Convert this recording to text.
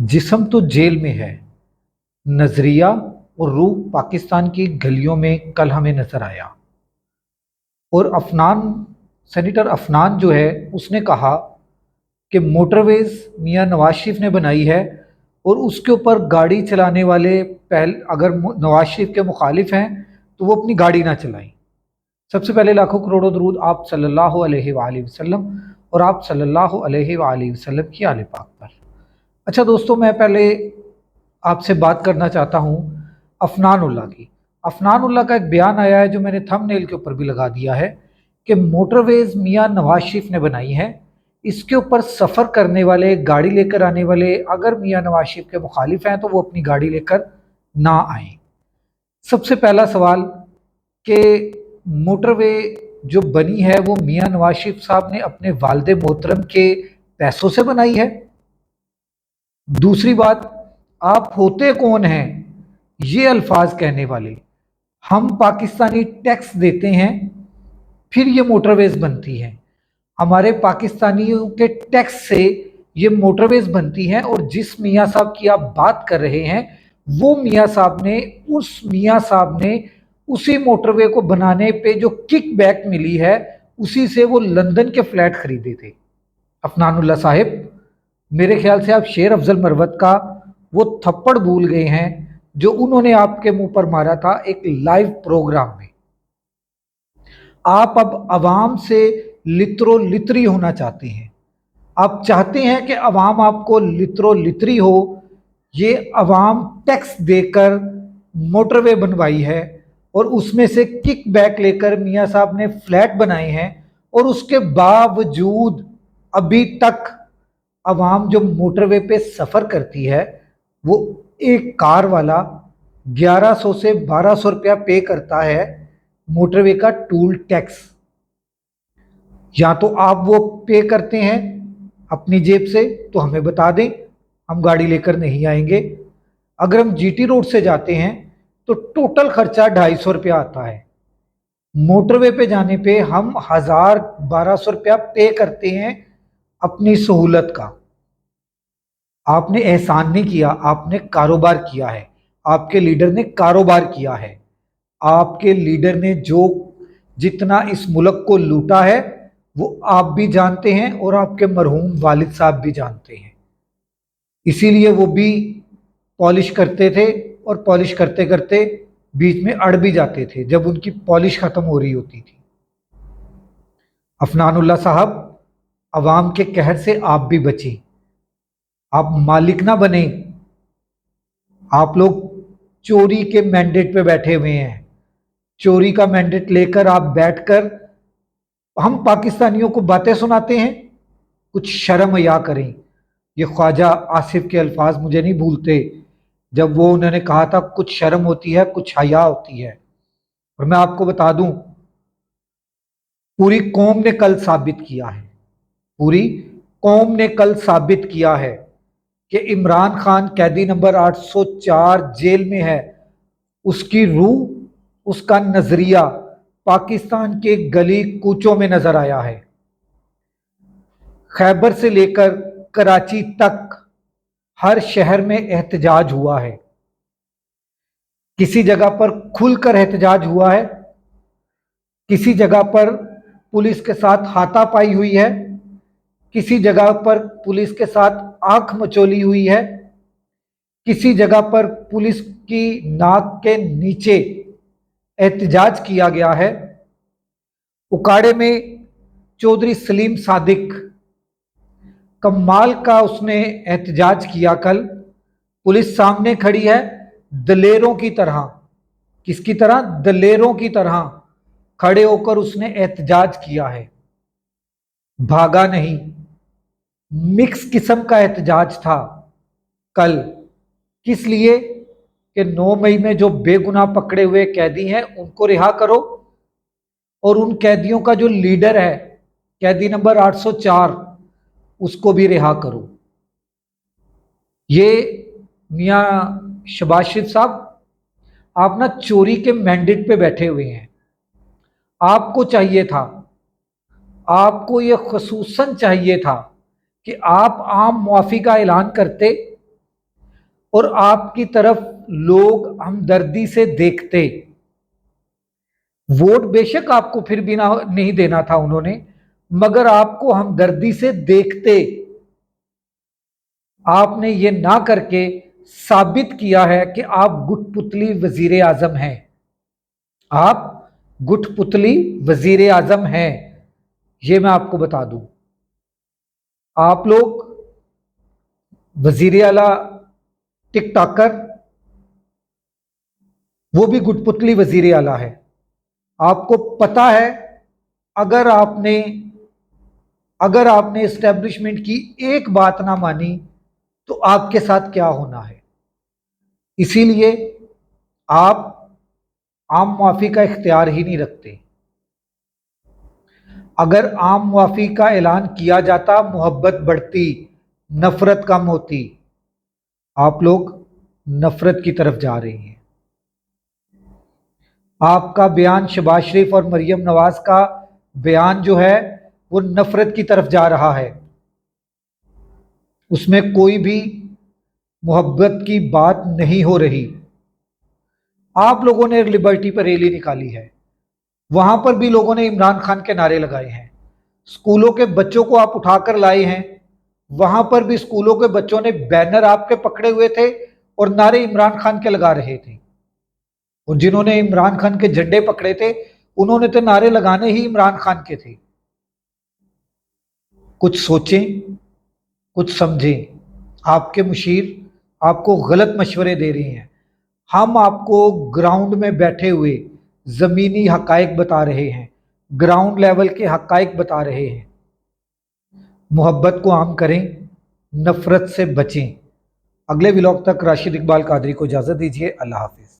जिस्म तो जेल में है, नजरिया और रूह पाकिस्तान की गलियों में कल हमें नजर आया। और अफनान, सेनेटर अफनान जो है उसने कहा कि मोटरवेज मियां नवाज शरीफ ने बनाई है और उसके ऊपर गाड़ी चलाने वाले अगर नवाज शरीफ के मुखालिफ हैं तो वो अपनी गाड़ी ना चलाएं। सबसे पहले लाखों करोड़ों दरूद आप सल्लल्लाहु अलैहि वसल्लम और आप सल्लल्लाहु अलैहि वसल्लम की आले पाक पर। अच्छा दोस्तों, मैं पहले आपसे बात करना चाहता हूँ अफनान उल्लाह की। अफनान उल्लाह का एक बयान आया है जो मैंने थंबनेल के ऊपर भी लगा दिया है कि मोटरवेज मियां नवाज शरीफ ने बनाई है। इसके ऊपर सफ़र करने वाले, गाड़ी लेकर आने वाले अगर मियां नवाज शरीफ के मुखालिफ हैं तो वो अपनी गाड़ी लेकर ना आए। सबसे पहला सवाल कि मोटरवे जो बनी है वो मियां नवाज शरीफ साहब ने अपने वालिद मोहतरम के पैसों से बनाई है। दूसरी बात, आप होते कौन हैं ये अल्फाज कहने वाले? हम पाकिस्तानी टैक्स देते हैं, फिर ये मोटरवेज बनती हैं। हमारे पाकिस्तानियों के टैक्स से ये मोटरवेज बनती हैं और जिस मियाँ साहब की आप बात कर रहे हैं वो मियाँ साहब ने, उस मियाँ साहब ने उसी मोटरवे को बनाने पे जो किक बैक मिली है उसी से वो लंदन के फ्लैट खरीदे थे। अफनानुल्लाह साहिब, मेरे ख्याल से आप शेर अफजल मरवत का वो थप्पड़ भूल गए हैं जो उन्होंने आपके मुंह पर मारा था एक लाइव प्रोग्राम में। आप अब अवाम से लित्रो लितरी होना चाहते हैं। आप चाहते हैं कि अवाम आपको लित्रो लितरी हो। ये अवाम टैक्स देकर मोटरवे बनवाई है और उसमें से किक बैक लेकर मियाँ साहब ने फ्लैट बनाए हैं और उसके बावजूद अभी तक अवाम जो मोटरवे पे सफ़र करती है वो एक कार वाला 1100 से 1200 रुपया पे करता है मोटरवे का टूल टैक्स। या तो आप वो पे करते हैं अपनी जेब से तो हमें बता दें, हम गाड़ी लेकर नहीं आएंगे। अगर हम जीटी रोड से जाते हैं तो टोटल खर्चा 250 रुपया आता है। मोटरवे पे जाने पे हम 1000-1200 रुपया पे करते हैं अपनी सहूलत का। आपने एहसान नहीं किया, आपने कारोबार किया है। आपके लीडर ने कारोबार किया है। आपके लीडर ने जो जितना इस मुल्क को लूटा है वो आप भी जानते हैं और आपके मरहूम वालिद साहब भी जानते हैं। इसीलिए वो भी पॉलिश करते थे और पॉलिश करते करते बीच में अड़ भी जाते थे जब उनकी पॉलिश खत्म हो रही होती थी। अफनानुल्लाह साहब, अवाम के कहर से आप भी बचें। आप मालिक ना बने। आप लोग चोरी के मैंडेट पे बैठे हुए हैं। चोरी का मैंडेट लेकर आप बैठकर हम पाकिस्तानियों को बातें सुनाते हैं। कुछ शर्म या करें। ये ख्वाजा आसिफ के अल्फाज मुझे नहीं भूलते जब वो उन्होंने कहा था कुछ शर्म होती है, कुछ हया होती है। और मैं आपको बता दूं, पूरी कौम ने कल साबित किया है, पूरी कौम ने कल साबित किया है कि इमरान खान कैदी नंबर 804 जेल में है। उसकी रूह, उसका नजरिया पाकिस्तान के गली कूचों में नजर आया है। खैबर से लेकर कराची तक हर शहर में एहतजाज हुआ है। किसी जगह पर खुलकर एहतजाज हुआ है, किसी जगह पर पुलिस के साथ हाथापाई हुई है, किसी जगह पर पुलिस के साथ आंख मचोली हुई है, किसी जगह पर पुलिस की नाक के नीचे एहतजाज किया गया है। उकाड़े में चौधरी सलीम सादिक, कमाल का उसने एहतजाज किया कल। पुलिस सामने खड़ी है दलेरों की तरह। किसकी तरह? दलेरों की तरह खड़े होकर उसने एहतजाज किया है, भागा नहीं। मिक्स किस्म का एहतजाज था कल। किस लिए? कि 9 मई में जो बेगुनाह पकड़े हुए कैदी हैं उनको रिहा करो और उन कैदियों का जो लीडर है कैदी नंबर 804 उसको भी रिहा करो। ये मियाँ शहबाज शरीफ साहब, आप ना चोरी के मैंडेट पे बैठे हुए हैं। आपको चाहिए था, आपको ये खसूसन चाहिए था कि आप आम मुआफ़ी का ऐलान करते और आपकी तरफ लोग हमदर्दी से देखते। वोट बेशक आपको फिर भी ना नहीं देना था उन्होंने, मगर आपको हमदर्दी से देखते। आपने ये ना करके साबित किया है कि आप गुटपुतली वजीर आजम हैं। आप गुटपुतली वजीर आजम हैं, ये मैं आपको बता दूं। आप लोग वजीर आला टिकटॉकर, वो भी गुटपुतली वजीर आला है। आपको पता है, अगर आपने अगर आपने एस्टेब्लिशमेंट की एक बात ना मानी तो आपके साथ क्या होना है। इसीलिए आप आम माफी का इख्तियार ही नहीं रखते। अगर आम माफी का ऐलान किया जाता, मोहब्बत बढ़ती, नफरत कम होती। आप लोग नफरत की तरफ जा रही हैं। आपका बयान, शहबाज शरीफ और मरियम नवाज का बयान जो है वो नफरत की तरफ जा रहा है। उसमें कोई भी मोहब्बत की बात नहीं हो रही। आप लोगों ने लिबर्टी पर रैली निकाली है, वहां पर भी लोगों ने इमरान खान के नारे लगाए हैं। स्कूलों के बच्चों को आप उठाकर लाए हैं, वहां पर भी स्कूलों के बच्चों ने बैनर आपके पकड़े हुए थे और नारे इमरान खान के लगा रहे थे। और जिन्होंने इमरान खान के झंडे पकड़े थे, उन्होंने तो नारे लगाने ही इमरान खान के थे। कुछ सोचें, कुछ समझें। आपके मुशीर आपको गलत मशवरे दे रहे हैं। हम आपको ग्राउंड में बैठे हुए जमीनी हकायक बता रहे हैं, ग्राउंड लेवल के हकायक बता रहे हैं। मोहब्बत को आम करें, नफरत से बचें। अगले व्लॉग तक राशिद इकबाल कादरी को इजाज़त दीजिए। अल्लाह हाफिज़।